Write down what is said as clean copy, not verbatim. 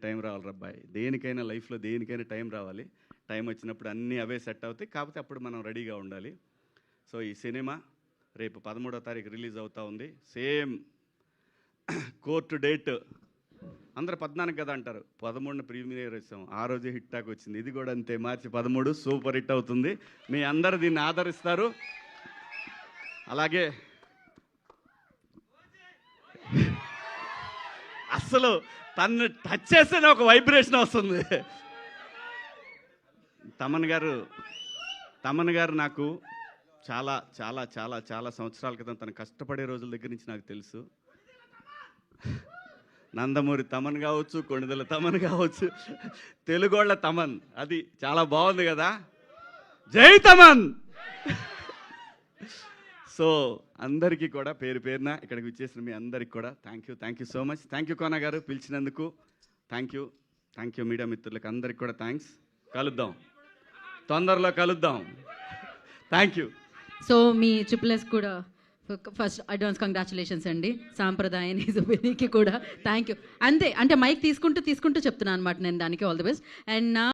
Time రావాలి అబ్బాయి, దేనికైనా లైఫ్లో దేనికైనా టైం రావాలి. టైం వచ్చినప్పుడు అన్నీ అవే సెట్ అవుతాయి, కాకపోతే అప్పుడు మనం రెడీగా ఉండాలి. సో ఈ సినిమా రేపు 13వ తారీఖు రిలీజ్ అవుతూ ఉంది. సేమ్ కోర్టు డేట్ అందరూ 14 కదా అంటారు, 13న ప్రీమియర్ ఇస్తాం, ఆ రోజే హిట్ టాక్ వచ్చింది. ఇది కూడా అంతే, మార్చి 13 సూపర్ హిట్ అవుతుంది. మీ అందరు దీన్ని ఆదరిస్తారు. అలాగే అసలు తను టచ్ చేస్తేనే ఒక వైబ్రేషన్ వస్తుంది. తమన్ గారు నాకు చాలా చాలా చాలా చాలా సంవత్సరాల క్రితం తను కష్టపడే రోజుల దగ్గర నుంచి నాకు తెలుసు. నందమూరి తమన్ కావచ్చు, కొణిదెల తమన్ కావచ్చు, తెలుగోళ్ళ తమన్, అది చాలా బాగుంది కదా. జై తమన్. సో అందరికీ కూడా పేరు పేరున ఇక్కడికి వచ్చేసిన మీ అందరికి కూడా thank you so much. Thank you Kona garu పిలిచినందుకు. థ్యాంక్ యూ మీడియా మిత్రులకు అందరికి కూడా థ్యాంక్స్. కలుద్దాం, తొందరలో కలుద్దాం. Thank you. సో మీ ట్రిపుల్ఎస్ కూడా ఫస్ట్ అడ్వాన్స్ కంగ్రాచులేషన్స్ అండి. సాంప్రదాయాన్ని సుబినికి కూడా థ్యాంక్ యూ. అంతే, అంటే మైక్ తీసుకుంటూ చెప్తున్నాను అనమాట నేను దానికి. All the best. అండ్ నా